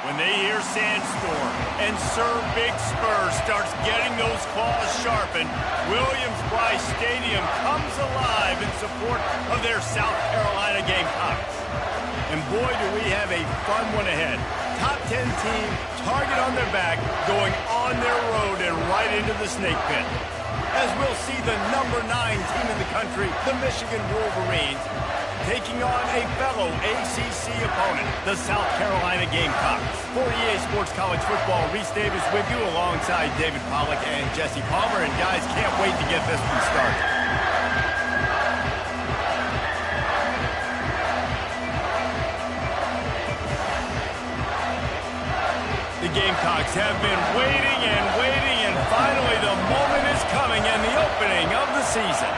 When they hear Sandstorm and Sir Big Spur starts getting those claws sharpened, Williams-Brice Stadium comes alive in support of their South Carolina Gamecocks. And boy, do we have a fun one ahead. Top 10 team, target on their back, going on their road and right into the snake pit. As we'll see the #9 team in the country, the Michigan Wolverines, taking on a fellow ACC opponent, the South Carolina Gamecocks. For EA Sports College Football, Reese Davis with you alongside David Pollack and Jesse Palmer. And guys, can't wait to get this one started. The Gamecocks have been waiting and waiting, and finally the moment is coming and the opening of the season.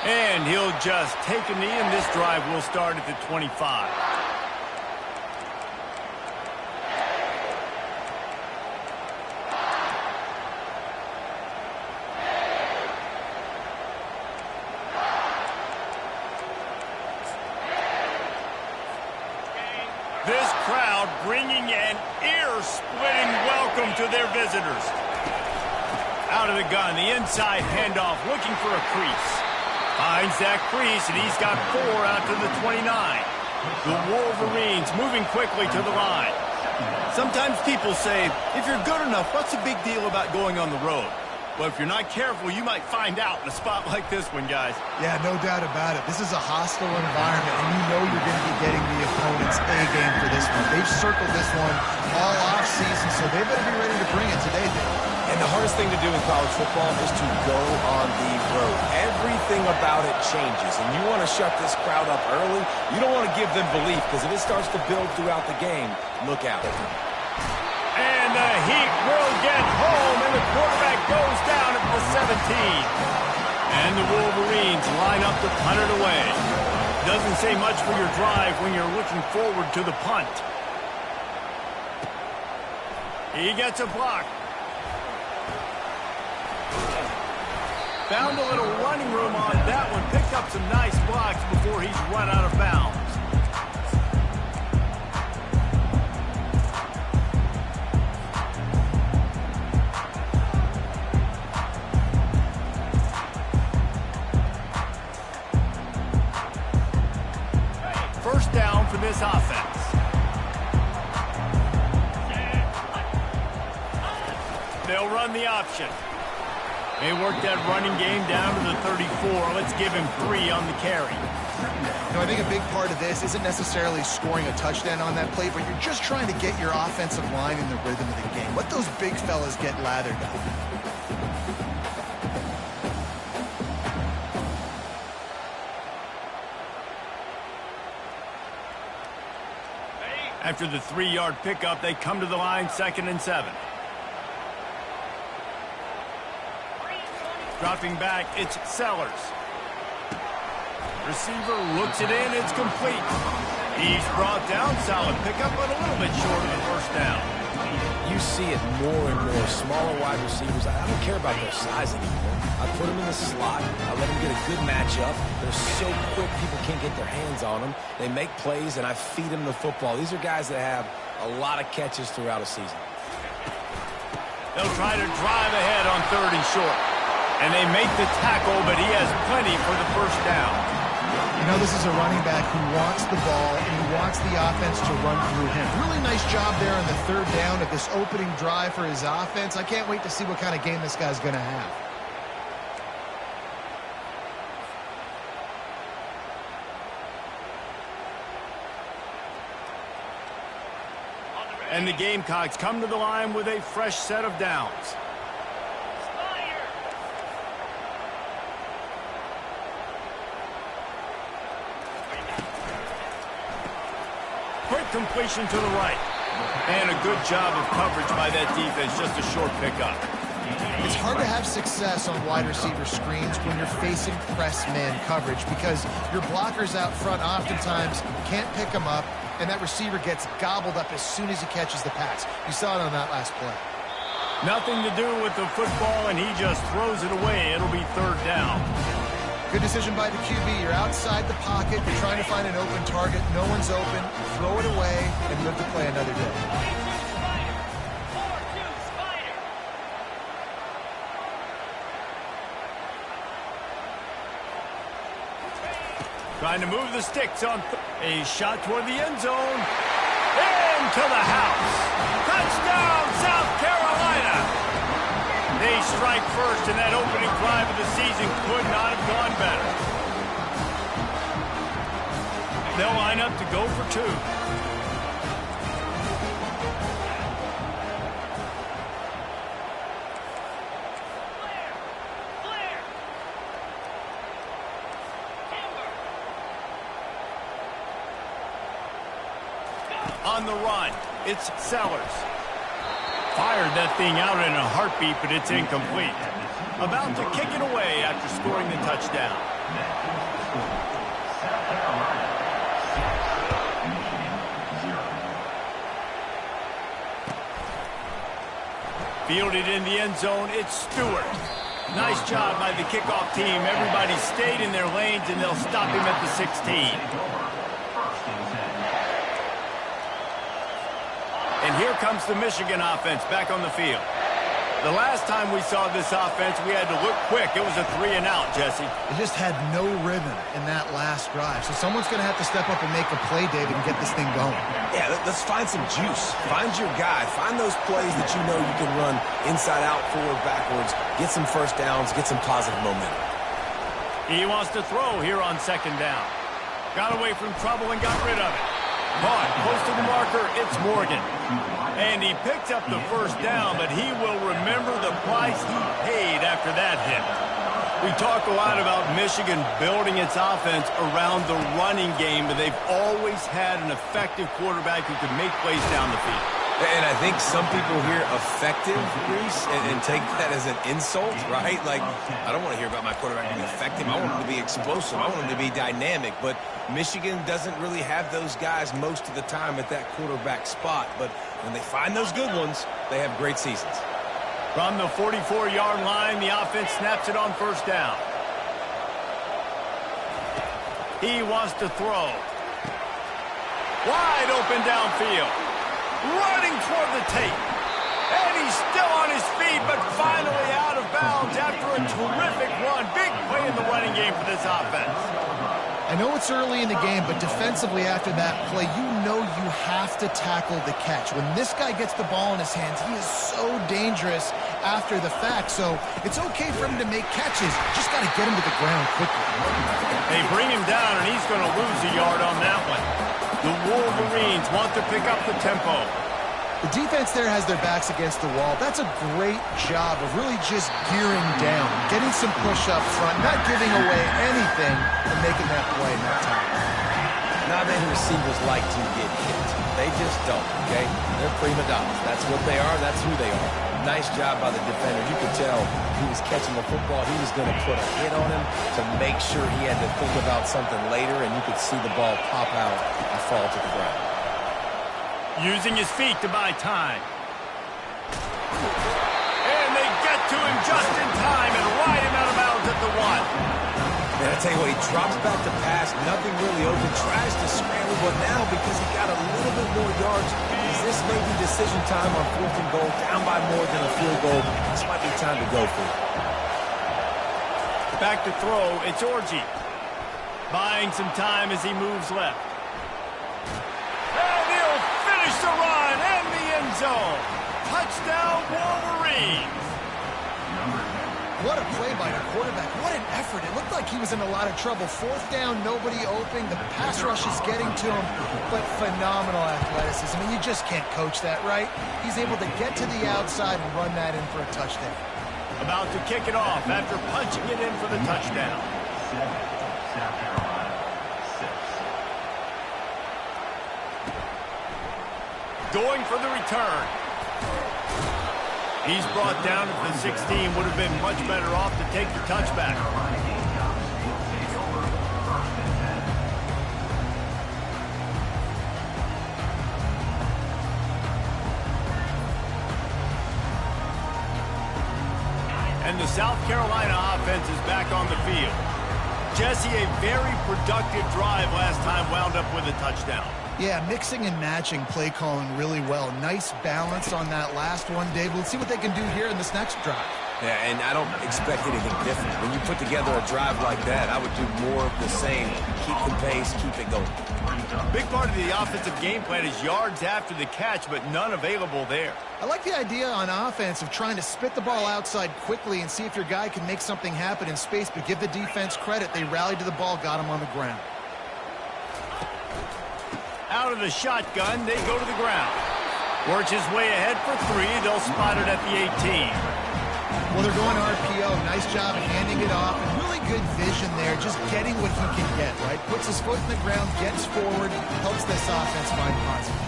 And he'll just take a knee, and this drive will start at the 25. This crowd bringing an ear-splitting welcome to their visitors. Out of the gun, the inside handoff, looking for a crease. Finds that crease, and he's got 4 out to the 29. The Wolverines moving quickly to the line. Sometimes people say, if you're good enough, what's the big deal about going on the road? Well, if you're not careful, you might find out in a spot like this one, guys. Yeah, no doubt about it. This is a hostile environment, and you know you're going to be getting the opponent's A game for this one. They've circled this one all off-season, so they better be ready to bring it today, Dave. And the hardest thing to do in college football is to go on the road. Everything about it changes, and you want to shut this crowd up early. You don't want to give them belief, because if it starts to build throughout the game, look out. And the heat will get home, and the quarterback goes down at the 17. And the Wolverines line up to punt it away. Doesn't say much for your drive when you're looking forward to the punt. He gets a block. Found a little running room on that one. Picked up some nice blocks before he's run out of bounds. First down for this offense. They'll run the option. They work that running game down to the 34. Let's give him 3 on the carry. I think a big part of this isn't necessarily scoring a touchdown on that play, but you're just trying to get your offensive line in the rhythm of the game. Let those big fellas get lathered up. After the 3-yard pickup, they come to the line 2nd and 7. Dropping back, it's Sellers. Receiver looks it in, it's complete. He's brought down, solid pickup, but a little bit short of the first down. You see it more and more. Smaller wide receivers, I don't care about their size anymore. I put them in the slot. I let them get a good matchup. They're so quick, people can't get their hands on them. They make plays, and I feed them the football. These are guys that have a lot of catches throughout a season. They'll try to drive ahead on 3rd and short. And they make the tackle, but he has plenty for the first down. You know, this is a running back who wants the ball, and he wants the offense to run through him. Really nice job there on the 3rd down of this opening drive for his offense. I can't wait to see what kind of game this guy's going to have. And the Gamecocks come to the line with a fresh set of downs. Quick completion to the right. And a good job of coverage by that defense, just a short pickup. It's hard to have success on wide receiver screens when you're facing press man coverage because your blockers out front oftentimes can't pick them up, and that receiver gets gobbled up as soon as he catches the pass. You saw it on that last play. Nothing to do with the football, and he just throws it away. It'll be 3rd down. Good decision by the QB. You're outside the pocket. You're trying to find an open target. No one's open. Throw it away and live to play another day. Trying to move the sticks on a shot toward the end zone. Into the house. Touchdown, South Carolina. They strike first, and that opening drive of the season could not have gone better. They'll line up to go for two. On the run, it's Sellers. Fired that thing out in a heartbeat, but it's incomplete. About to kick it away after scoring the touchdown. Fielded in the end zone, it's Stewart. Nice job by the kickoff team. Everybody stayed in their lanes, and they'll stop him at the 16. And here comes the Michigan offense back on the field. The last time we saw this offense, we had to look quick. It was a 3-and-out, Jesse. They just had no rhythm in that last drive. So someone's going to have to step up and make a play, David, and get this thing going. Yeah, let's find some juice. Find your guy. Find those plays that you know you can run inside out, forward, backwards. Get some first downs. Get some positive momentum. He wants to throw here on second down. Got away from trouble and got rid of it. Caught close to the marker, it's Morgan. And he picked up the first down, but he will remember the price he paid after that hit. We talk a lot about Michigan building its offense around the running game, but they've always had an effective quarterback who can make plays down the field. And I think some people hear effective, Reese, and take that as an insult, right? Like, I don't want to hear about my quarterback being effective. I want him to be explosive. I want him to be dynamic. But Michigan doesn't really have those guys most of the time at that quarterback spot. But when they find those good ones, they have great seasons. From the 44-yard line, the offense snaps it on first down. He wants to throw. Wide open downfield. Running toward the tape. And he's still on his feet, but finally out of bounds after a terrific run. Big play in the running game for this offense. I know it's early in the game, but defensively after that play, you know you have to tackle the catch. When this guy gets the ball in his hands, he is so dangerous after the fact. So it's okay for him to make catches. Just got to get him to the ground quickly. They bring him down, and he's going to lose a yard on that one. The Wolverines want to pick up the tempo. The defense there has their backs against the wall. That's a great job of really just gearing down, getting some push up front, not giving away anything, and making that play in that time. Not many receivers like to get hit. They just don't, okay? They're prima donnas. That's what they are. That's who they are. Nice job by the defender. You could tell he was catching the football. He was going to put a hit on him to make sure he had to think about something later, and you could see the ball pop out and fall to the ground. Using his feet to buy time. And they get to him just in time and ride him out of bounds at the 1. And I tell you what, he drops back to pass, nothing really open, tries to scramble, but now because he got a little bit more yards, this may be decision time on 4th and goal, down by more than a field goal. This might be time to go for it. Back to throw, it's Orji. Buying some time as he moves left. And he'll finish the run and the end zone. Touchdown, Wolverines. What a play by the quarterback. What an effort. It looked like he was in a lot of trouble. 4th down, nobody open. The pass rush is getting to him, but phenomenal athleticism. And you just can't coach that, right? He's able to get to the outside and run that in for a touchdown. About to kick it off after punching it in for the touchdown. Going for the return. He's brought down at the 16. Would have been much better off to take the touchback. And the South Carolina offense is back on the field. Jesse, a very productive drive last time wound up with a touchdown. Yeah, mixing and matching play calling really well. Nice balance on that last one, Dave. Let's see what they can do here in this next drive. Yeah, and I don't expect anything different. When you put together a drive like that, I would do more of the same. Keep the pace, keep it going. Big part of the offensive game plan is yards after the catch, but none available there. I like the idea on offense of trying to spit the ball outside quickly and see if your guy can make something happen in space, but give the defense credit. They rallied to the ball, got him on the ground. Out of the shotgun, they go to the ground. Works his way ahead for 3. They'll spot it at the 18. Well, they're going RPO. Nice job at handing it off. And really good vision there, just getting what he can get, right? Puts his foot in the ground, gets forward, helps this offense find positive.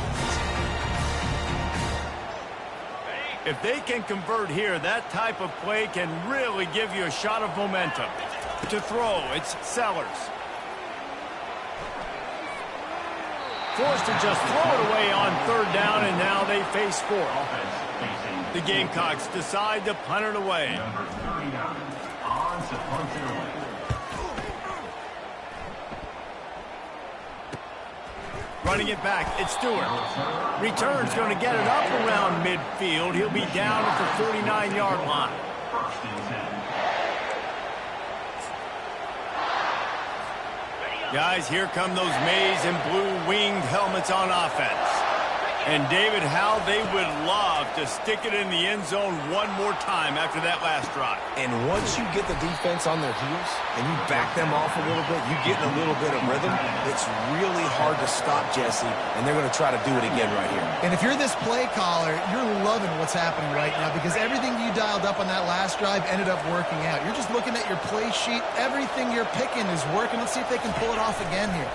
If they can convert here, that type of play can really give you a shot of momentum. To throw, it's Sellers. Forced to just throw it away on 3rd down, and now they face 4th. The Gamecocks decide to punt it away. Running it back, it's Stewart. Return's going to get it up around midfield. He'll be down at the 49-yard line. Guys, here come those maize and blue winged helmets on offense. And David, how they would love to stick it in the end zone one more time after that last drive. And once you get the defense on their heels and you back them off a little bit, you get in a little bit of rhythm, it's really hard to stop Jesse, and they're going to try to do it again right here. And if you're this play caller, you're loving what's happening right now because everything you dialed up on that last drive ended up working out. You're just looking at your play sheet. Everything you're picking is working. Let's see if they can pull it off again here.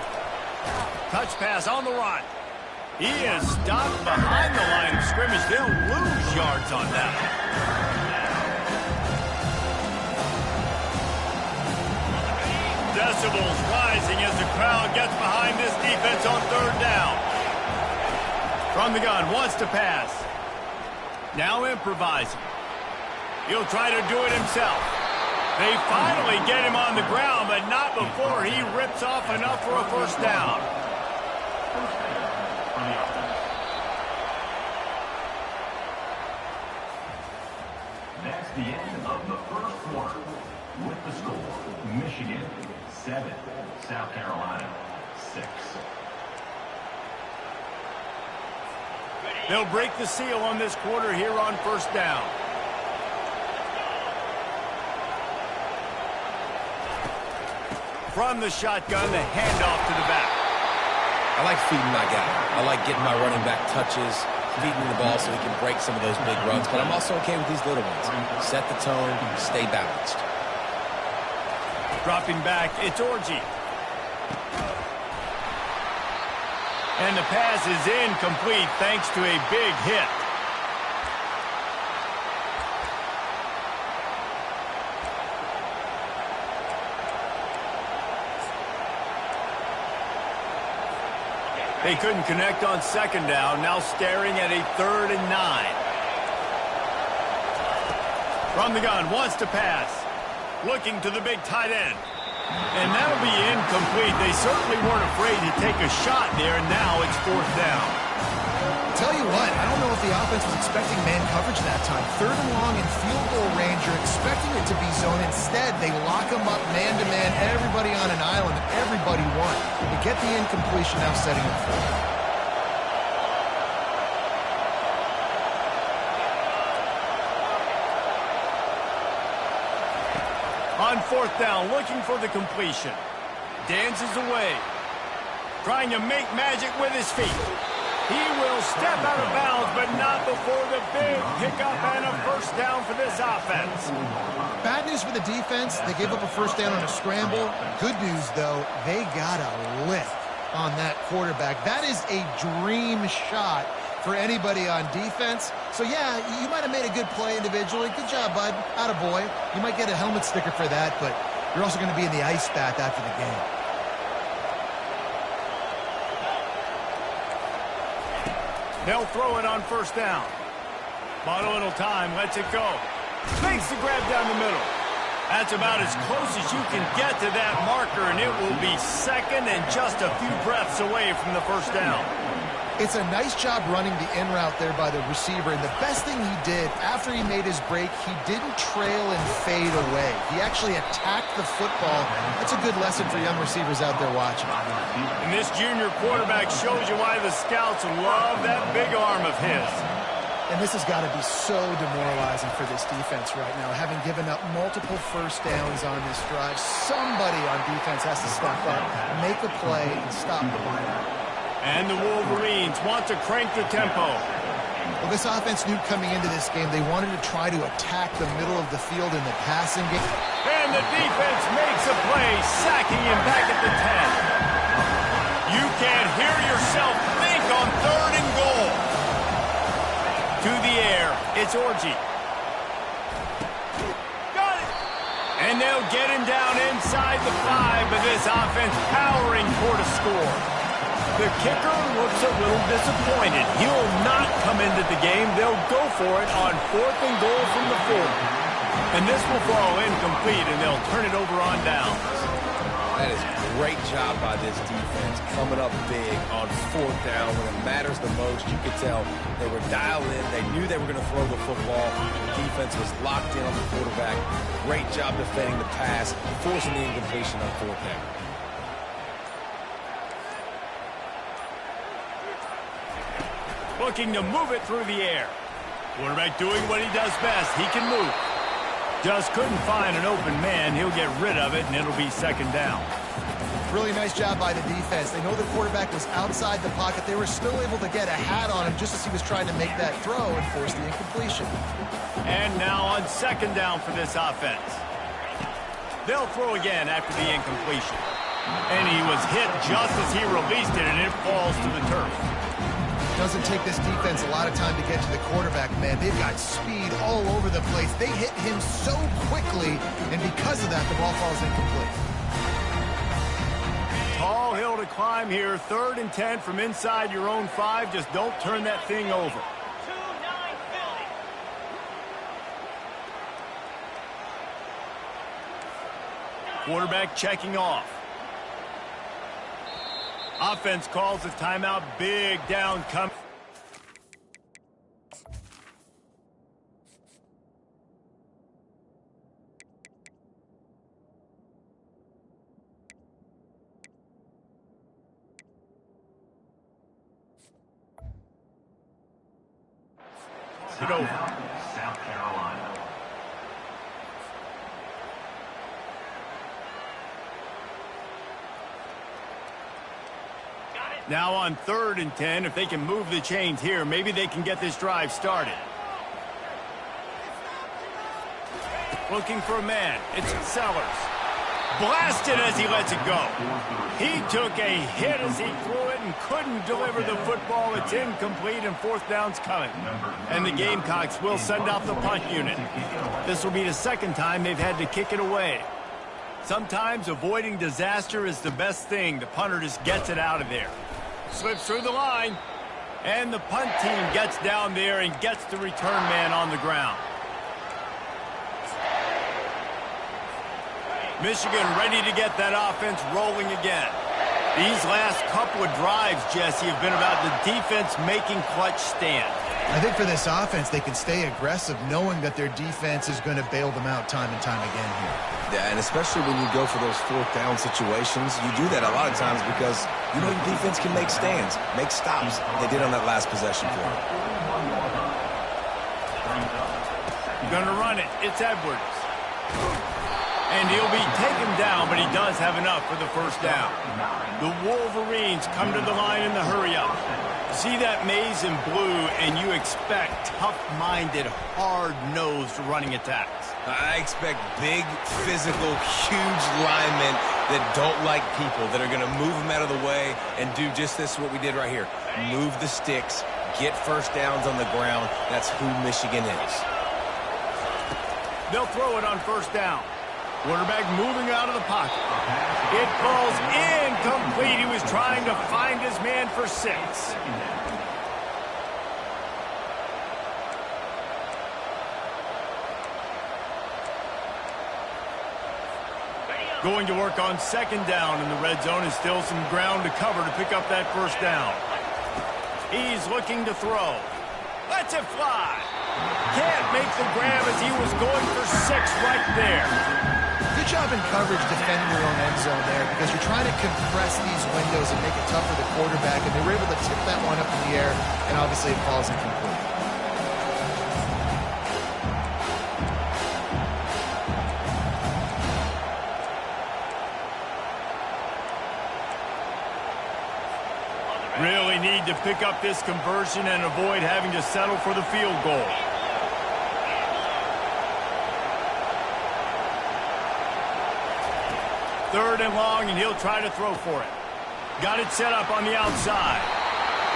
Touch pass on the run. He is stopped behind the line of scrimmage. They'll lose yards on that. Decibels rising as the crowd gets behind this defense on 3rd down. From the gun, wants to pass. Now improvising. He'll try to do it himself. They finally get him on the ground, but not before he rips off enough for a 1st down. That's the end of the 1st quarter. With the score, Michigan 7, South Carolina 6. They'll break the seal on this quarter here on 1st down. From the shotgun, the handoff to the back. I like feeding my guy. I like getting my running back touches, feeding the ball so he can break some of those big runs. But I'm also okay with these little ones. Set the tone, stay balanced. Dropping back, it's Orji. And the pass is incomplete thanks to a big hit. They couldn't connect on 2nd down, now staring at a 3rd and 9. From the gun, wants to pass. Looking to the big tight end. And that'll be incomplete. They certainly weren't afraid to take a shot there, and now it's 4th down. Tell you what, I don't know if the offense was expecting man coverage that time. 3rd and long in field goal range, you're expecting it to be zone. Instead, they lock them up man-to-man, everybody on an island, everybody won. They get the incompletion, now setting up for it. On 4th down, looking for the completion. Dances away. Trying to make magic with his feet. He will step out of bounds, but not before the big pickup and a 1st down for this offense. Bad news for the defense. They gave up a 1st down on a scramble. Good news, though, they got a lift on that quarterback. That is a dream shot for anybody on defense. So, yeah, you might have made a good play individually. Good job, bud. Attaboy. You might get a helmet sticker for that, but you're also going to be in the ice bath after the game. They'll throw it on 1st down. Bought a little time, lets it go. Makes the grab down the middle. That's about as close as you can get to that marker, and it will be second and just a few breaths away from the first down. It's a nice job running the in route there by the receiver, and the best thing he did after he made his break, he didn't trail and fade away. He actually attacked the football. That's a good lesson for young receivers out there watching. And this junior quarterback shows you why the scouts love that big arm of his. And this has got to be so demoralizing for this defense right now, having given up multiple first downs on this drive. Somebody on defense has to step up, make a play, and stop the ball. And the Wolverines want to crank the tempo. Well, this offense knew coming into this game they wanted to try to attack the middle of the field in the passing game. And the defense makes a play, sacking him back at the 10. You can't hear yourself think on 3rd and goal. To the air, it's Orji. Got it! And they'll get him down inside the 5, but this offense powering toward a score. The kicker looks a little disappointed. He'll not come into the game. They'll go for it on 4th and goal from the 4. And this will fall incomplete, and they'll turn it over on downs. That is a great job by this defense, coming up big on 4th down when it matters the most. You could tell they were dialed in. They knew they were going to throw the football. The defense was locked in on the quarterback. Great job defending the pass, forcing the incompletion on 4th down. Looking to move it through the air. Quarterback doing what he does best. He can move. Just couldn't find an open man. He'll get rid of it, and it'll be 2nd down. Really nice job by the defense. They know the quarterback was outside the pocket. They were still able to get a hat on him just as he was trying to make that throw and force the incompletion. And now on 2nd down for this offense. They'll throw again after the incompletion. And he was hit just as he released it, and it falls to the turf. Doesn't take this defense a lot of time to get to the quarterback, man. They've got speed all over the place. They hit him so quickly, and because of that, the ball falls incomplete. Tall hill to climb here. 3rd and 10 from inside your own 5. Just don't turn that thing over. Quarterback checking off. Offense calls a timeout. Big down come. It over. South Carolina. Now on 3rd and 10, if they can move the chains here, maybe they can get this drive started. Looking for a man. It's Sellers. Blasted as he lets it go. He took a hit as he threw it and couldn't deliver the football. It's incomplete and 4th down's coming. And the Gamecocks will send out the punt unit. This will be the 2nd time they've had to kick it away. Sometimes avoiding disaster is the best thing. The punter just gets it out of there. Slips through the line. And the punt team gets down there and gets the return man on the ground. Michigan ready to get that offense rolling again. These last couple of drives, Jesse, have been about the defense making clutch stands. I think for this offense, they can stay aggressive knowing that their defense is going to bail them out time and time again here. Yeah, and especially when you go for those 4th down situations, you do that a lot of times because you know your defense can make stands, make stops. They did on that last possession for them. Gonna run it. It's Edwards. And he'll be taken down, but he does have enough for the 1st down. The Wolverines come to the line in the hurry-up. See that maze in blue, and you expect tough-minded, hard-nosed running attacks. I expect big, physical, huge linemen that don't like people, that are going to move them out of the way and do just this, what we did right here. Move the sticks, get 1st downs on the ground. That's who Michigan is. They'll throw it on 1st down. Quarterback moving out of the pocket. It falls incomplete. He was trying to find his man for 6. Going to work on second down in the red zone, and still some ground to cover to pick up that first down. He's looking to throw. Lets it fly. Can't make the grab as he was going for 6 right there. Good job in coverage defending your own end zone there, because you're trying to compress these windows and make it tough for the quarterback, and they were able to tip that one up in the air, and obviously it falls incomplete. Really need to pick up this conversion and avoid having to settle for the field goal. Third and long, and he'll try to throw for it. Got it set up on the outside.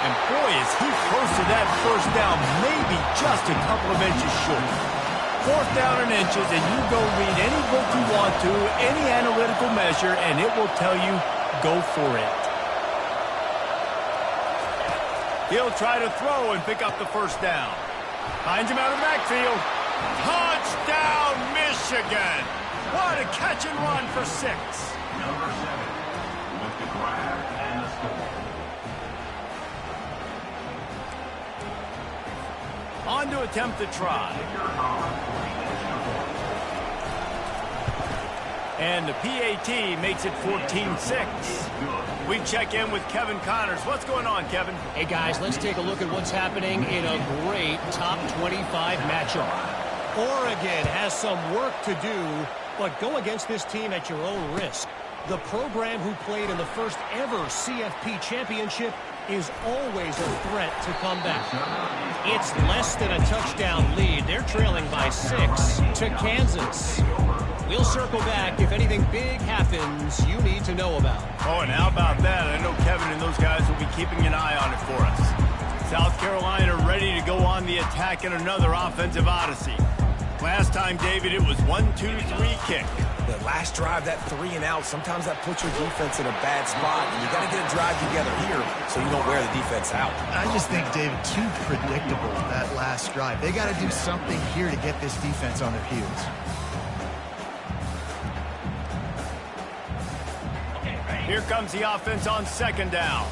And boy, is he close to that first down, maybe just a couple of inches short. 4th down and inches, and you go read any book you want to, any analytical measure, and it will tell you, go for it. He'll try to throw and pick up the first down. Finds him out of the backfield. Touchdown, Michigan! What a catch and run for 6. Number 7 with the grab and the score. On to attempt the try. And the PAT makes it 14-6. We check in with Kevin Connors. What's going on, Kevin? Hey, guys, let's take a look at what's happening in a great top 25 matchup. Oregon has some work to do, but go against this team at your own risk. The program who played in the first ever CFP championship is always a threat to come back. It's less than a touchdown lead. They're trailing by 6 to Kansas. We'll circle back if anything big happens you need to know about. Oh, and how about that? I know Kevin and those guys will be keeping an eye on it for us. South Carolina ready to go on the attack in another offensive odyssey. Last time, David, it was 1-2-3 kick. The last drive, that 3 and out, sometimes that puts your defense in a bad spot, and you got to get a drive together here so you don't wear the defense out. I just think, David, too predictable, that last drive. They got to do something here to get this defense on their heels. Here comes the offense on second down.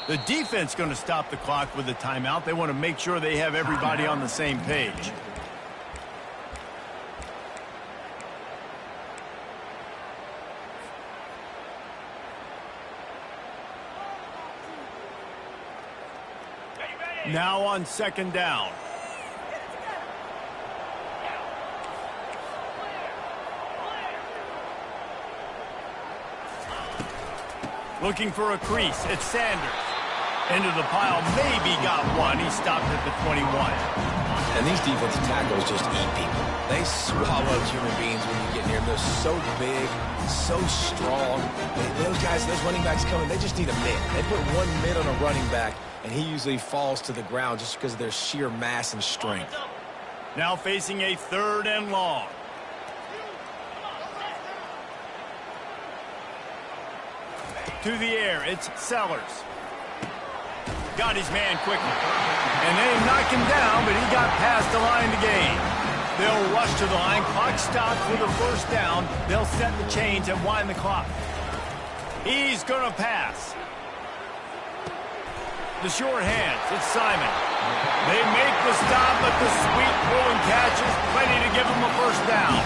The defense going to stop the clock with a timeout. They want to make sure they have everybody on the same page. Now on second down. Looking for a crease. It's Sanders. Into the pile, maybe got one. He stopped at the 21. And these defensive tackles just eat people. They swallow human beings when you get near them. They're so big, so strong. Those guys, those running backs coming, they just need a mid. They put one mid on a running back, and he usually falls to the ground just because of their sheer mass and strength. Now facing a 3rd and long. To the air, it's Sellers. Got his man quickly. And they knocked him down, but he got past the line to gain. They'll rush to the line. Clock stopped for the first down. They'll set the chains and wind the clock. He's going to pass. The sure hands. It's Simon. They make the stop, but the sweet pulling catch is plenty to give them a first down.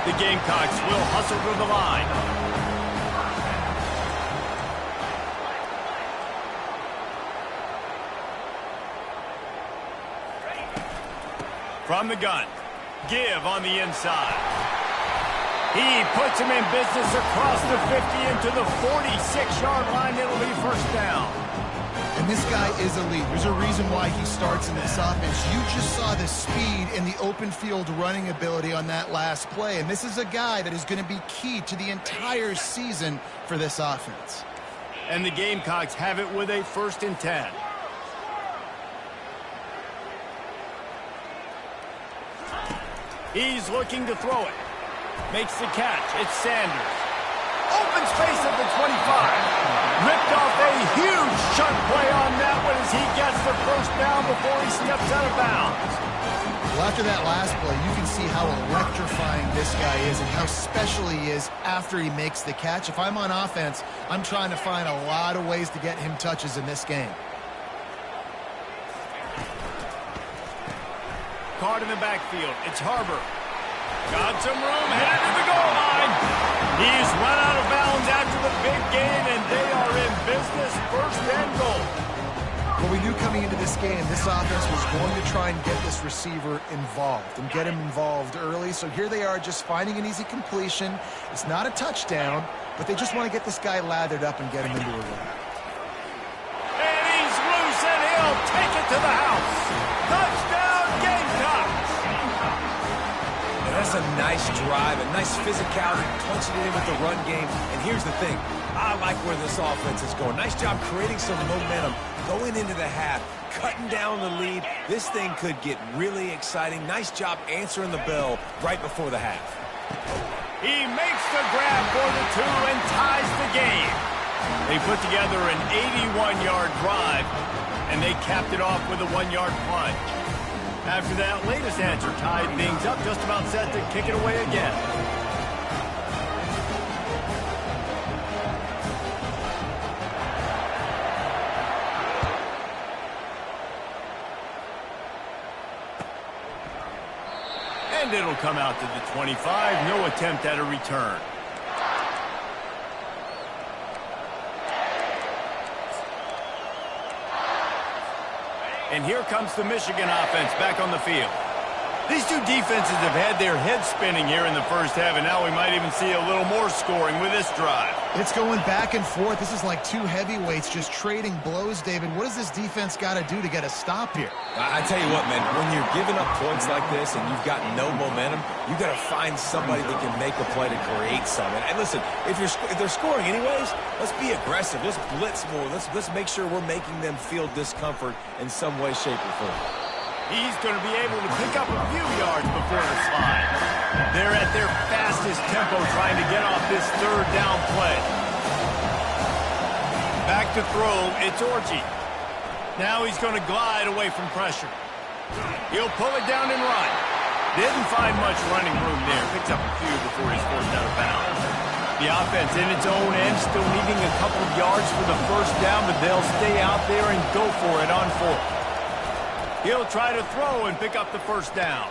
The Gamecocks will hustle to the line. From the gun. Give on the inside. He puts him in business across the 50 into the 46-yard line. It'll be first down. And this guy is elite. There's a reason why he starts in this offense. You just saw the speed and the open field running ability on that last play. And this is a guy that is going to be key to the entire season for this offense. And the Gamecocks have it with a 1st and 10. He's looking to throw it. Makes the catch. It's Sanders. Open space at the 25. Ripped off a huge sharp play on that one as he gets the first down before he steps out of bounds. Well, after that last play, you can see how electrifying this guy is and how special he is after he makes the catch. If I'm on offense, I'm trying to find a lot of ways to get him touches in this game. Caught in the backfield. It's Harbor. Got some room, headed to the goal line. He's run out of bounds after the big gain, and they are in business, first and goal. Well, we knew coming into this game, this offense was going to try and get this receiver involved and get him involved early. So here they are just finding an easy completion. It's not a touchdown, but they just want to get this guy lathered up and get him into a run. And he's loose, and he'll take it to the house. Touchdown, Gamecocks! And that's a nice drive, a nice physicality, punching it in with the run game. And here's the thing. I like where this offense is going. Nice job creating some momentum going into the half, cutting down the lead. This thing could get really exciting. Nice job answering the bell right before the half. He makes the grab for the 2 and ties the game. They put together an 81-yard drive, and they capped it off with a 1-yard punt. After that latest answer tied things up, just about set to kick it away again. And it'll come out to the 25. No attempt at a return. And here comes the Michigan offense back on the field. These two defenses have had their heads spinning here in the first half, and now we might even see a little more scoring with this drive. It's going back and forth. This is like two heavyweights just trading blows, David. What does this defense got to do to get a stop here? I tell you what, man, when you're giving up points like this and you've got no momentum, you got to find somebody that can make a play to create something. And listen, if they're scoring anyways, let's be aggressive. Let's blitz more. Let's make sure we're making them feel discomfort in some way, shape, or form. He's going to be able to pick up a few yards before the slide. They're at their fastest tempo trying to get off this third down play. Back to throw, it's Orji. Now he's going to glide away from pressure. He'll pull it down and run. Didn't find much running room there. Picks up a few before he's forced out of bounds. The offense in its own end, still needing a couple of yards for the first down, but they'll stay out there and go for it on 4th. He'll try to throw and pick up the first down.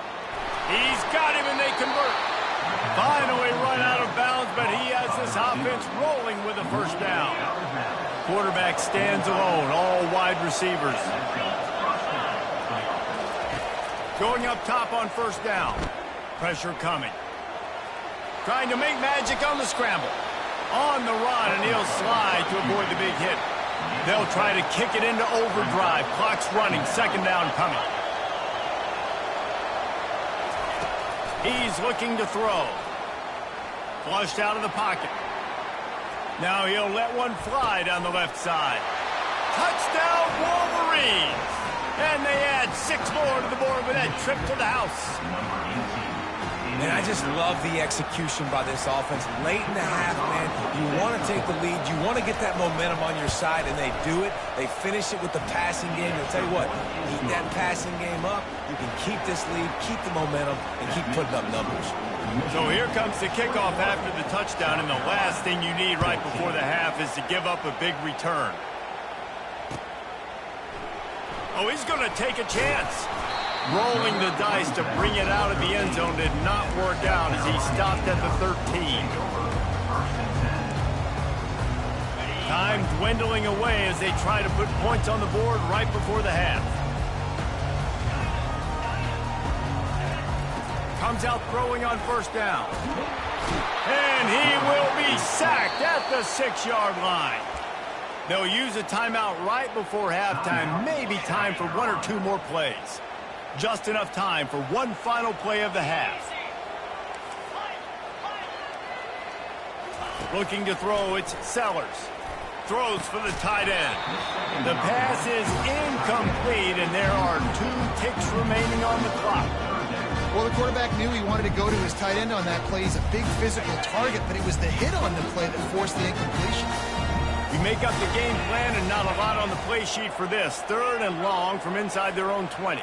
He's got him, and they convert. Finally run out of bounds, but he has this offense rolling with a first down. Quarterback stands alone, all wide receivers. Going up top on first down. Pressure coming. Trying to make magic on the scramble. On the run, and he'll slide to avoid the big hit. They'll try to kick it into overdrive. Clock's running. Second down coming. He's looking to throw. Flushed out of the pocket. Now he'll let one fly down the left side. Touchdown, Wolverines! And they add 6 more to the board with that trip to the house. And I just love the execution by this offense. Late in the half, man, you want to take the lead. You want to get that momentum on your side, and they do it. They finish it with the passing game. I'll tell you what, keep that passing game up. You can keep this lead, keep the momentum, and keep putting up numbers. So here comes the kickoff after the touchdown, and the last thing you need right before the half is to give up a big return. Oh, he's going to take a chance. Rolling the dice to bring it out of the end zone did not work out as he stopped at the 13. Time dwindling away as they try to put points on the board right before the half. Comes out throwing on first down. And he will be sacked at the 6-yard line. They'll use a timeout right before halftime. Maybe time for 1 or 2 more plays. Just enough time for one final play of the half. Looking to throw, it's Sellers. Throws for the tight end. The pass is incomplete, and there are 2 ticks remaining on the clock. Well, the quarterback knew he wanted to go to his tight end on that play. He's a big physical target, but it was the hit on the play that forced the incompletion. You make up the game plan and not a lot on the play sheet for this. 3rd and long from inside their own 20.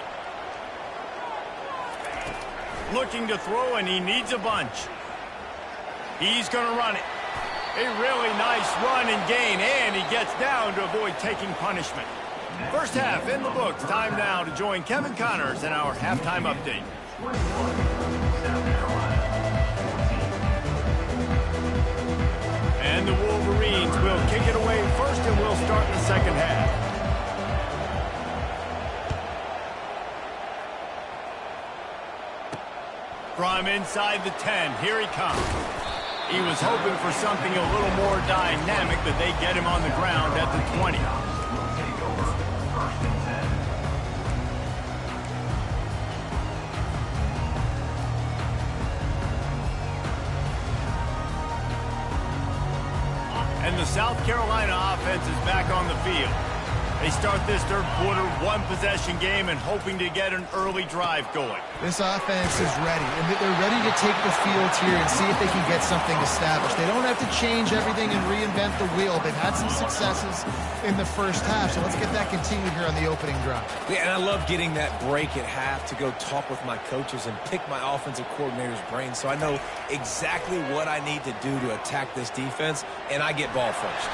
Looking to throw, and he needs a bunch. He's going to run it. A really nice run and gain, and he gets down to avoid taking punishment. First half in the books. Time now to join Kevin Connors in our halftime update. And the Wolverines will kick it away first, and we'll start in the second half. From inside the 10, here he comes. He was hoping for something a little more dynamic, but they get him on the ground at the 20. And the South Carolina offense is back on the field. They start this third quarter, one-possession game, and hoping to get an early drive going. This offense is ready, and they're ready to take the field here and see if they can get something established. They don't have to change everything and reinvent the wheel. They've had some successes in the first half, so let's get that continued here on the opening drive. Yeah, and I love getting that break at half to go talk with my coaches and pick my offensive coordinator's brain so I know exactly what I need to do to attack this defense, and I get ball first.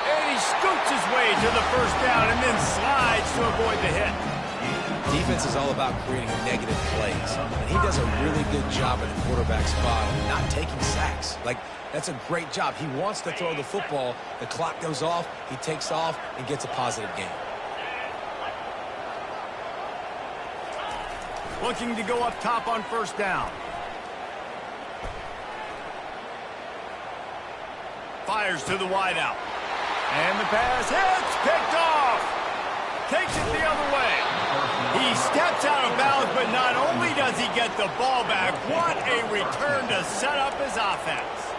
And he scoots his way to the first down and then slides to avoid the hit. Defense is all about creating negative plays, and he does a really good job at the quarterback spot of not taking sacks. Like, that's a great job. He wants to throw the football. The clock goes off, he takes off, and gets a positive gain. Looking to go up top on first down. Fires to the wideout. And the pass hits, picked off. Takes it the other way. He steps out of bounds, but not only does he get the ball back, what a return to set up his offense.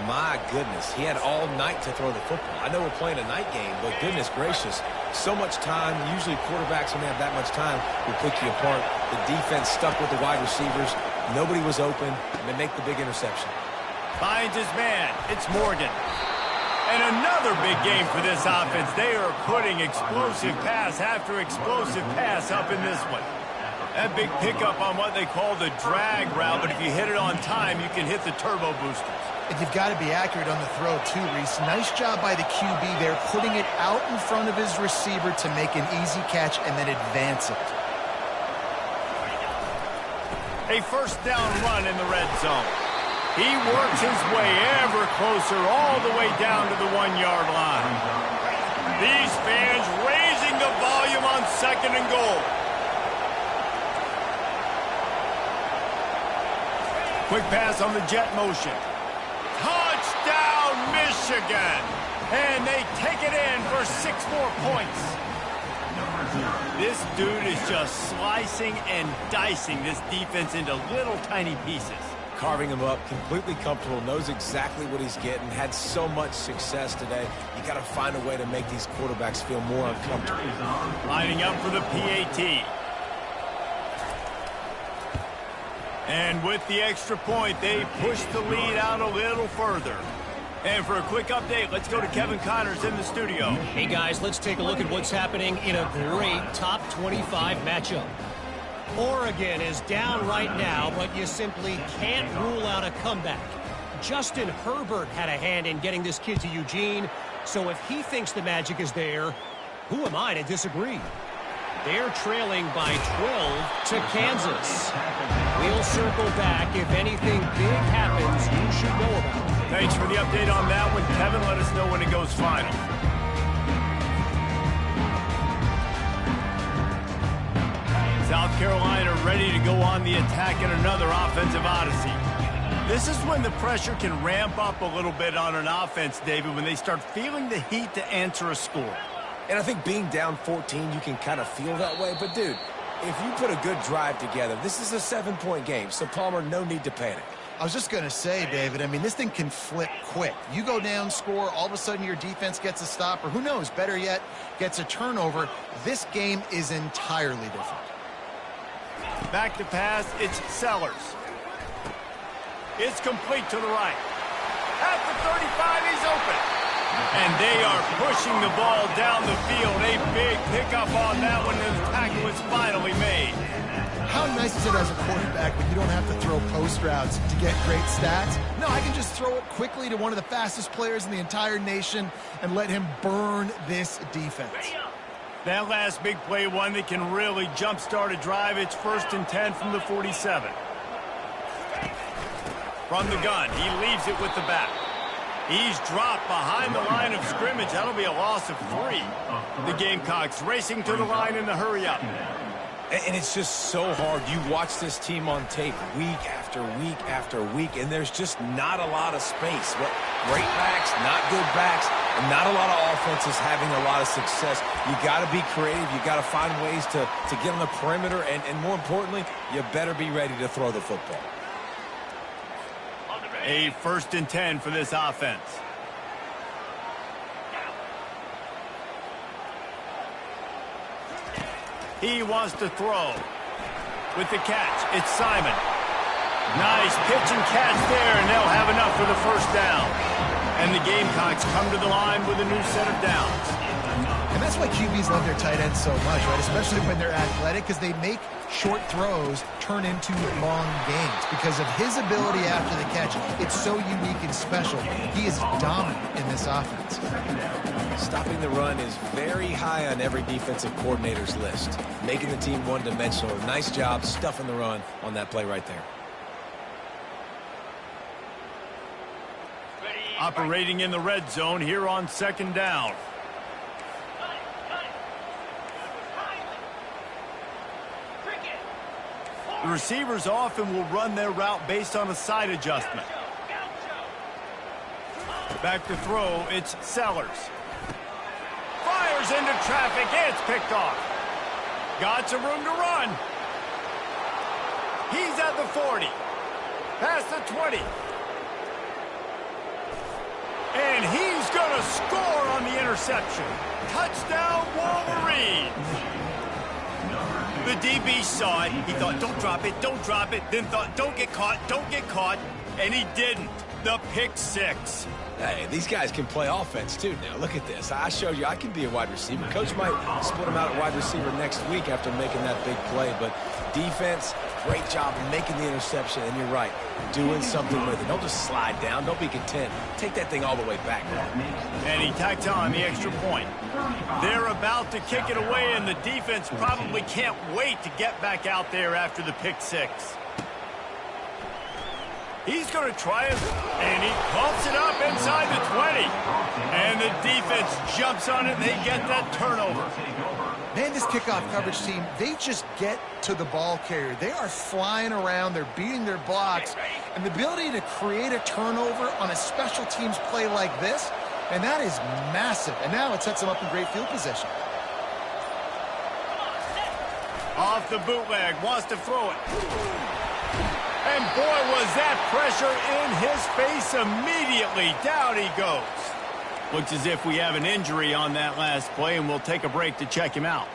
My goodness, he had all night to throw the football. I know we're playing a night game, but goodness gracious, so much time. Usually quarterbacks, when they have that much time, will pick you apart. The defense stuck with the wide receivers. Nobody was open, and they make the big interception. Finds his man. It's Morgan. And another big game for this offense. They are putting explosive pass after explosive pass up in this one. That big pickup on what they call the drag route, but if you hit it on time, you can hit the turbo boosters. And you've got to be accurate on the throw too, Reese. Nice job by the QB there, putting it out in front of his receiver to make an easy catch and then advance it. A first down run in the red zone. He works his way ever closer all the way down to the 1-yard line. These fans raising the volume on 2nd and goal. Quick pass on the jet motion. Touchdown, Michigan! And they take it in for 6 more points. This dude is just slicing and dicing this defense into little tiny pieces. Carving him up, completely comfortable, knows exactly what he's getting, had so much success today. You got to find a way to make these quarterbacks feel more uncomfortable. Lining up for the PAT. And with the extra point, they push the lead out a little further. And for a quick update, let's go to Kevin Connors in the studio. Hey, guys, let's take a look at what's happening in a great top 25 matchup. Oregon is down right now, but you simply can't rule out a comeback. Justin Herbert had a hand in getting this kid to Eugene, so if he thinks the magic is there, who am I to disagree? They're trailing by 12 to Kansas. We'll circle back. If anything big happens, you should know about it. Thanks for the update on that one, Kevin. Let us know when it goes final. South Carolina ready to go on the attack in another offensive odyssey. This is when the pressure can ramp up a little bit on an offense, David, when they start feeling the heat to answer a score. And I think being down 14, you can kind of feel that way. But, dude, if you put a good drive together, this is a 7-point game. So, Palmer, no need to panic. I was just going to say, David, I mean, this thing can flip quick. You go down, score, all of a sudden your defense gets a stop, or who knows, better yet, gets a turnover. This game is entirely different. Back to pass, it's Sellers. It's complete to the right. At the 35, he's open. And they are pushing the ball down the field. A big pickup on that one, and the tackle was finally made. How nice is it as a quarterback when you don't have to throw post routes to get great stats? No, I can just throw it quickly to one of the fastest players in the entire nation and let him burn this defense. That last big play, one that can really jumpstart a drive. It's 1st and 10 from the 47. From the gun, he leaves it with the back. He's dropped behind the line of scrimmage. That'll be a loss of 3. The Gamecocks racing to the line in the hurry-up. And it's just so hard. You watch this team on tape week after week after week, and there's just not a lot of space. Great backs, not good backs, and not a lot of offenses having a lot of success. You got to be creative. You got to find ways to get on the perimeter, and more importantly, you better be ready to throw the football. A 1st and 10 for this offense. He wants to throw. With the catch, it's Simon. Nice pitch and catch there, and they'll have enough for the 1st down. And the Gamecocks come to the line with a new set of downs. And that's why QBs love their tight ends so much, right? Especially when they're athletic, because they make short throws turn into long gains. Because of his ability after the catch, it's so unique and special. He is dominant in this offense. Stopping the run is very high on every defensive coordinator's list. Making the team one-dimensional. Nice job stuffing the run on that play right there. Operating in the red zone here on 2nd down. The receivers often will run their route based on a side adjustment. Back to throw, it's Sellers. Fires into traffic, it's picked off. Got some room to run. He's at the 40. Past the 20. And he's going to score on the interception. Touchdown, Wolverines. The DB saw it. He thought, don't drop it, don't drop it. Then thought, don't get caught, don't get caught. And he didn't. The pick 6. Hey, these guys can play offense, too. Now, look at this. I showed you I can be a wide receiver. Coach might split him out at wide receiver next week after making that big play. But defense, great job making the interception. And you're right, doing something with it. Don't just slide down. Don't be content. Take that thing all the way back. And he tacked on the extra point. They're about to kick it away, and the defense probably can't wait to get back out there after the pick 6. He's going to try it, and he pumps it up inside the 20. And the defense jumps on it, and they get that turnover. Man, this kickoff coverage team, they just get to the ball carrier. They are flying around. They're beating their blocks. And the ability to create a turnover on a special teams play like this, and that is massive. And now it sets them up in great field position. Off the bootleg, wants to throw it. And boy, was that pressure in his face immediately. Down he goes. Looks as if we have an injury on that last play, and we'll take a break to check him out.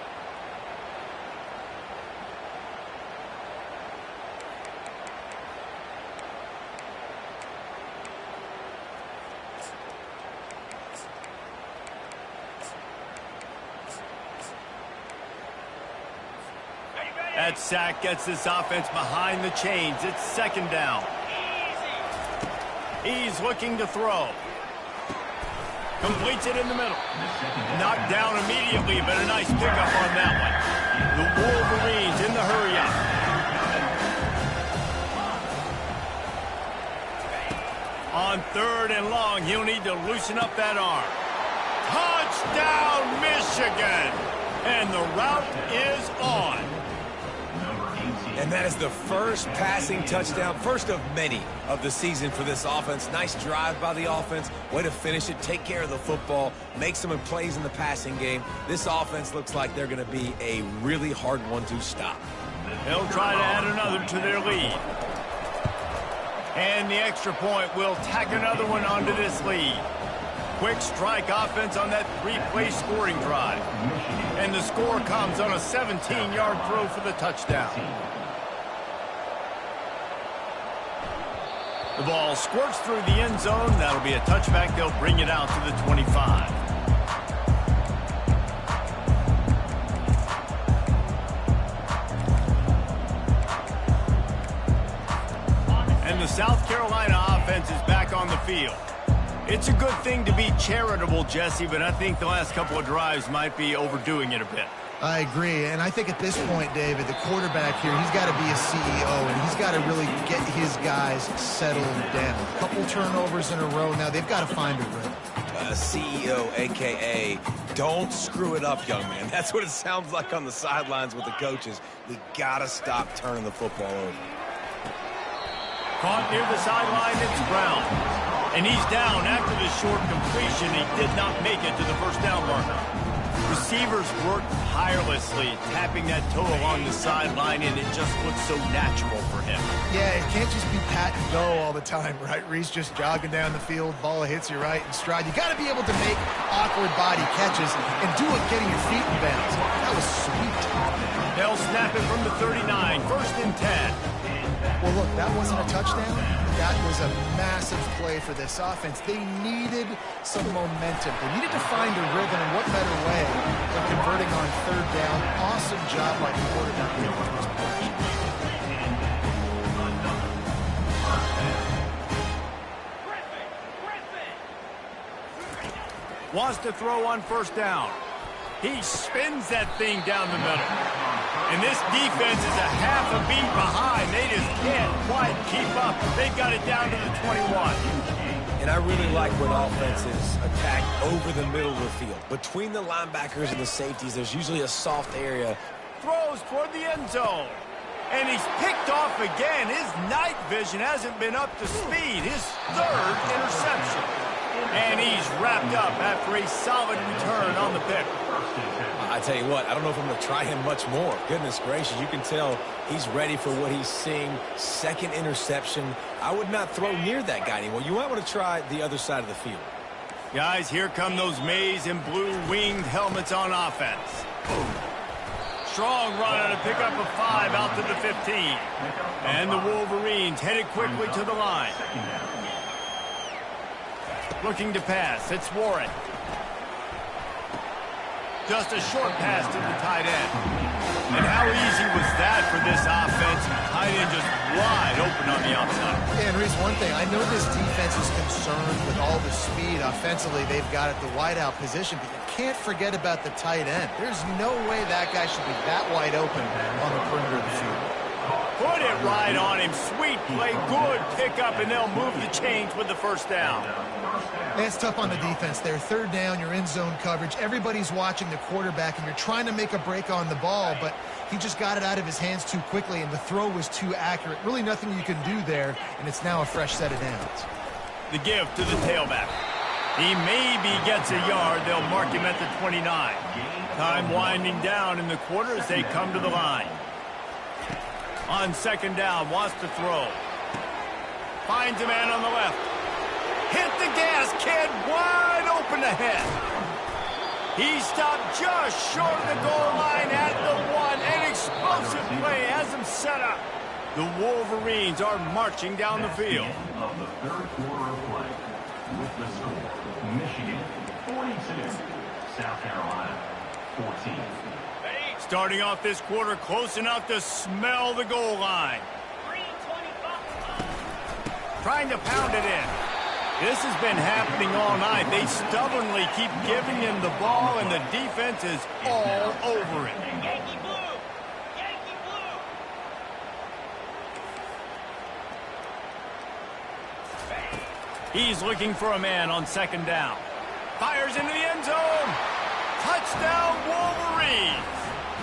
That sack gets this offense behind the chains. It's 2nd down. He's looking to throw. Completes it in the middle. Knocked down immediately, but a nice pickup on that one. The Wolverines in the hurry-up. On 3rd and long, he'll need to loosen up that arm. Touchdown, Michigan! And the route is on. And that is the first passing touchdown, first of many of the season for this offense. Nice drive by the offense. Way to finish it, take care of the football, make some plays in the passing game. This offense looks like they're going to be a really hard one to stop. They'll try to add another to their lead. And the extra point will tack another one onto this lead. Quick strike offense on that 3-play scoring drive. And the score comes on a 17-yard throw for the touchdown. The ball squirts through the end zone. That'll be a touchback. They'll bring it out to the 25. And the South Carolina offense is back on the field. It's a good thing to be charitable, Jesse, but I think the last couple of drives might be overdoing it a bit. I agree, and I think at this point, David, the quarterback here, he's got to be a CEO, and he's got to really get his guys settled down. A couple turnovers in a row now. They've got to find a rhythm. CEO, a.k.a. don't screw it up, young man. That's what it sounds like on the sidelines with the coaches. We got to stop turning the football over. Caught near the sideline, it's Brown. And he's down after the short completion. He did not make it to the first down marker. Receivers worked tirelessly, tapping that toe along the sideline, and it just looks so natural for him. Yeah, it can't just be pat and go all the time, right? Reese just jogging down the field, ball hits you right in stride. You got to be able to make awkward body catches and do it getting your feet in bounds. That was sweet. They'll snap it from the 39, 1st and 10. Well, look, that wasn't a touchdown. That was a massive play for this offense. They needed some momentum. They needed to find a rhythm, and what better way than converting on 3rd down. Awesome job by the quarterback. Wants to throw on 1st down. He spins that thing down the middle. And this defense is a half a beat behind. They just can't quite keep up. They've got it down to the 21. And I really like when offenses attack over the middle of the field. Between the linebackers and the safeties, there's usually a soft area. Throws toward the end zone. And he's picked off again. His night vision hasn't been up to speed. His 3rd interception. And he's wrapped up after a solid return on the pick. I tell you what, I don't know if I'm going to try him much more. Goodness gracious, you can tell he's ready for what he's seeing. 2nd interception. I would not throw near that guy anymore. You might want to try the other side of the field. Guys, here come those maize and blue winged helmets on offense. Strong run and a pickup of 5 out to the 15. And the Wolverines headed quickly to the line. Looking to pass. It's Warren. Just a short pass to the tight end. And how easy was that for this offense? Tight end just wide open on the outside. Yeah, and Reese, one thing, I know this defense is concerned with all the speed offensively they've got at the wideout position, but you can't forget about the tight end. There's no way that guy should be that wide open on the perimeter of the field. Put it right on him. Sweet play, good pickup, and they'll move the chains with the 1st down. It's tough on the defense there. 3rd down, you're in zone coverage. Everybody's watching the quarterback, and you're trying to make a break on the ball, but he just got it out of his hands too quickly, and the throw was too accurate. Really nothing you can do there, and it's now a fresh set of downs. The give to the tailback. He maybe gets a yard. They'll mark him at the 29. Time winding down in the quarter as they come to the line. On 2nd down, wants to throw. Finds a man on the left. Hit the gas, kid, wide open ahead. He stopped just short of the goal line at the 1. An explosive play has him set up. The Wolverines are marching down the field. Of the 3rd quarter of play, with the score, Michigan 42, South Carolina 14. Starting off this quarter close enough to smell the goal line. Trying to pound it in. This has been happening all night. They stubbornly keep giving him the ball, and the defense is all over it. Yankee blue! Yankee blue! He's looking for a man on 2nd down. Fires into the end zone. Touchdown, Wolverines.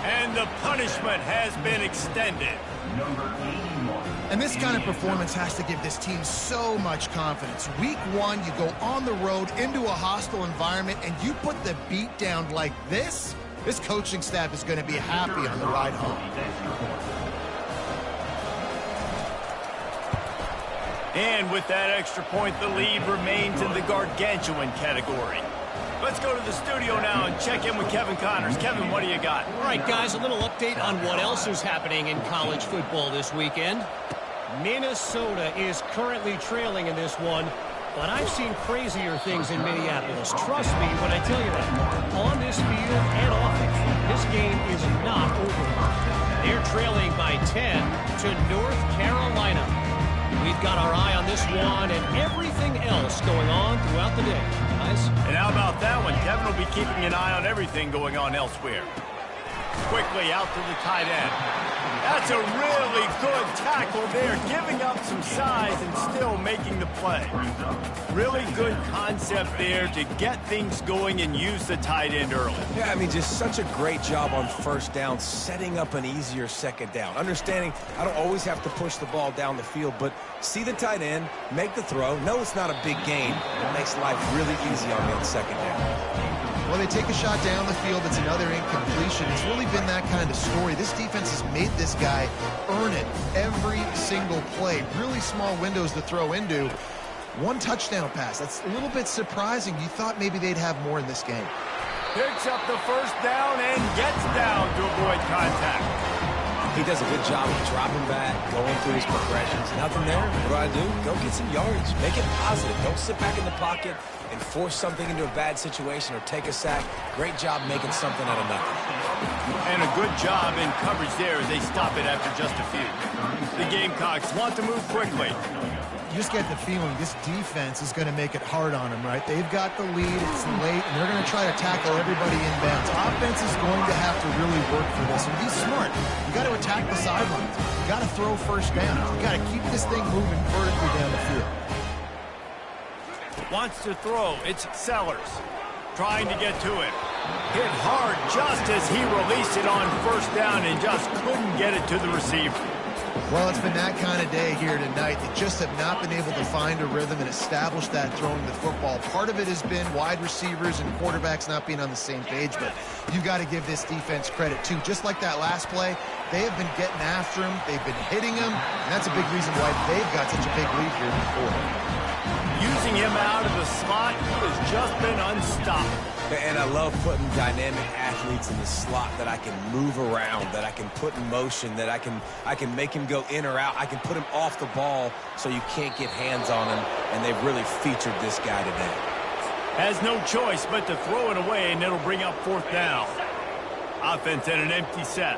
And the punishment has been extended. Number 81. And this kind of performance has to give this team so much confidence. Week 1, you go on the road into a hostile environment, and you put the beat down like this, this coaching staff is going to be happy on the ride home. And with that extra point, the lead remains in the gargantuan category. Let's go to the studio now and check in with Kevin Connors. Kevin, what do you got? All right, guys, a little update on what else is happening in college football this weekend. Minnesota is currently trailing in this one, but I've seen crazier things in Minneapolis. Trust me when I tell you that. On this field and off it, this game is not over. They're trailing by 10 to North Carolina. We've got our eye on this one and everything else going on throughout the day. Guys? And how about that one? Kevin will be keeping an eye on everything going on elsewhere. Quickly out to the tight end. That's a really good tackle there, giving up some size and still making the play. Really good concept there to get things going and use the tight end early. Yeah, I mean, just such a great job on first down, setting up an easier second down. Understanding I don't always have to push the ball down the field, but see the tight end, make the throw. No, it's not a big gain. It makes life really easy on me on second down. Well, they take a shot down the field. It's another incompletion. It's really been that kind of story. This defense has made this guy earn it every single play. Really small windows to throw into. One touchdown pass. That's a little bit surprising. You thought maybe they'd have more in this game. Picks up the first down and gets down to avoid contact. He does a good job of dropping back, going through his progressions. Nothing there. What do? Go get some yards. Make it positive. Don't sit back in the pocket and force something into a bad situation or take a sack. Great job making something out of nothing. And a good job in coverage there as they stop it after just a few. The Gamecocks want to move quickly. You just get the feeling this defense is going to make it hard on them, right? They've got the lead, it's late, and they're going to try to tackle everybody inbounds. Offense is going to have to really work for this, and be smart. You got to attack the sidelines. You got to throw first down. You got to keep this thing moving vertically down the field. Wants to throw. It's Sellers trying to get to it. Hit hard just as he released it on first down and just couldn't get it to the receiver. Well, it's been that kind of day here tonight. They just have not been able to find a rhythm and establish that throwing the football. Part of it has been wide receivers and quarterbacks not being on the same page, but you got to give this defense credit, too. Just like that last play, they have been getting after him. They've been hitting him, and that's a big reason why they've got such a big lead here before. Using him out of the slot, he has just been unstoppable. And I love putting dynamic athletes in the slot that I can move around, that I can put in motion, that I can make him go in or out. I can put him off the ball so you can't get hands on him, and they've really featured this guy today. Has no choice but to throw it away, and it'll bring up fourth down. Offense at an empty set.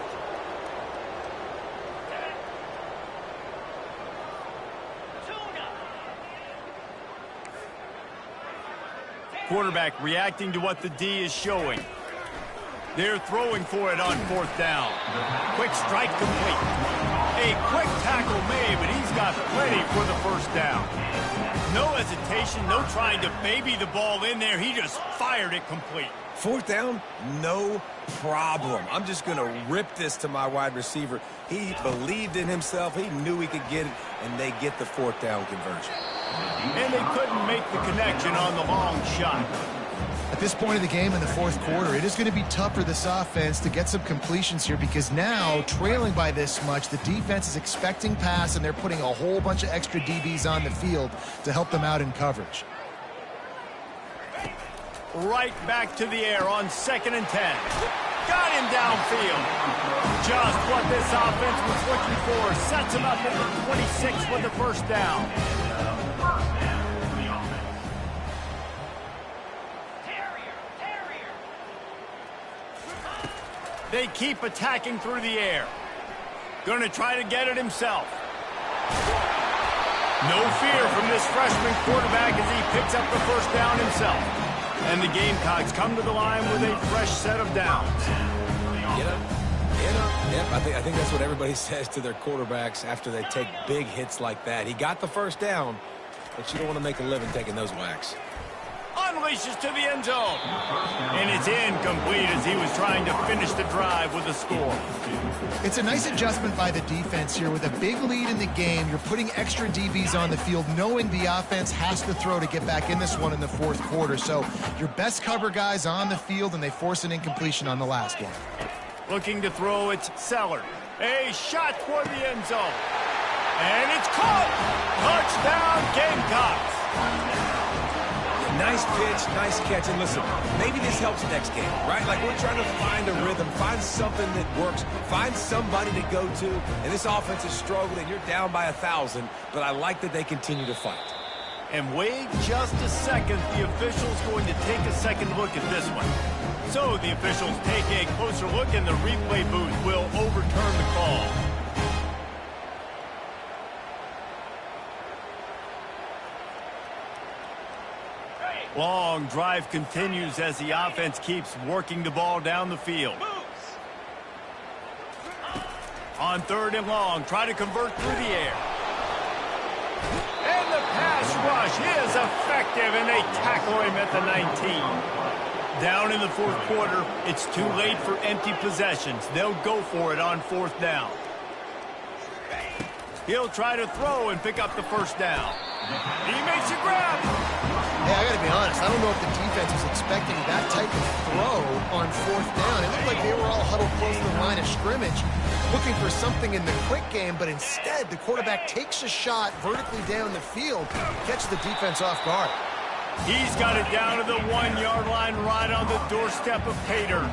Quarterback reacting to what the D is showing. They're throwing for it on fourth down. Quick strike complete. A quick tackle made, but he's got plenty for the first down. No hesitation, no trying to baby the ball in there. He just fired it complete. Fourth down, no problem. I'm just going to rip this to my wide receiver. He believed in himself. He knew he could get it, and they get the fourth down conversion. And they couldn't make the connection on the long shot. At this point of the game in the fourth quarter, it is going to be tough for this offense to get some completions here because now, trailing by this much, the defense is expecting pass, and they're putting a whole bunch of extra DBs on the field to help them out in coverage. Right back to the air on 2nd and 10. Got him downfield. Just what this offense was looking for. Sets him up at the 26 with the first down. They keep attacking through the air. Going to try to get it himself. No fear from this freshman quarterback as he picks up the first down himself. And the Gamecocks come to the line with a fresh set of downs. Get up. Get up. Yep, I think that's what everybody says to their quarterbacks after they take big hits like that. He got the first down, but you don't want to make a living taking those whacks. Unleashes to the end zone. And it's incomplete as he was trying to finish the drive with a score. It's a nice adjustment by the defense here. With a big lead in the game, you're putting extra DBs on the field, knowing the offense has to throw to get back in this one in the fourth quarter. So your best cover guys on the field, and they force an incompletion on the last one. Looking to throw, it's Seller. A shot toward the end zone. And it's caught. Touchdown, Gamecocks. Nice pitch, nice catch. And listen, maybe this helps next game, right? Like we're trying to find a rhythm, find something that works, find somebody to go to. And this offense is struggling. You're down by 1,000, but I like that they continue to fight. And wait just a second. The official's going to take a second look at this one. So the officials take a closer look, and the replay booth will overturn the call. Long drive continues as the offense keeps working the ball down the field. On 3rd and long, try to convert through the air. And the pass rush is effective, and they tackle him at the 19. Down in the 4th quarter, it's too late for empty possessions. They'll go for it on 4th down. He'll try to throw and pick up the 1st down. He makes a grab. Hey, I got to be honest. I don't know if the defense was expecting that type of throw on 4th down. It looked like they were all huddled close to the line of scrimmage, looking for something in the quick game, but instead the quarterback takes a shot vertically down the field, catches the defense off guard. He's got it down to the 1-yard line right on the doorstep of Pater.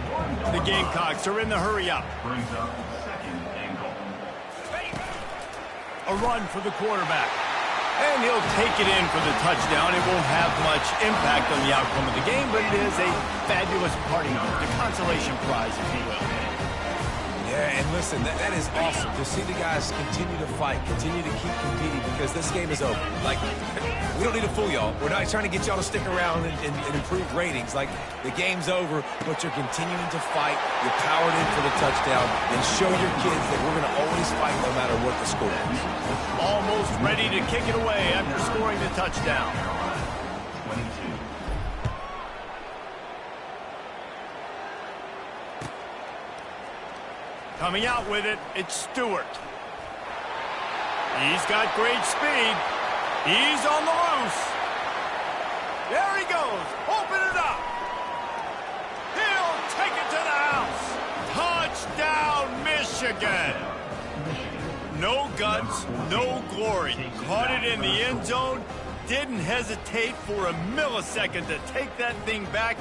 The Gamecocks are in the hurry-up. Brings up 2nd and goal. A run for the quarterback. And he'll take it in for the touchdown. It won't have much impact on the outcome of the game, but it is a fabulous party, the consolation prize, if you will. Yeah, and listen, that is awesome to see the guys continue to fight, continue to keep competing, because this game is over. Like, we don't need to fool y'all. We're not trying to get y'all to stick around and improve ratings. Like, the game's over, but you're continuing to fight. You're powered in for the touchdown, and show your kids that we're going to always fight no matter what the score is. Almost ready to kick it away after scoring the touchdown. 22. Coming out with it, it's Stewart. He's got great speed. He's on the loose. There he goes. Open it up. He'll take it to the house. Touchdown, Michigan. No guts, no glory. Caught it in the end zone. Didn't hesitate for a millisecond to take that thing back.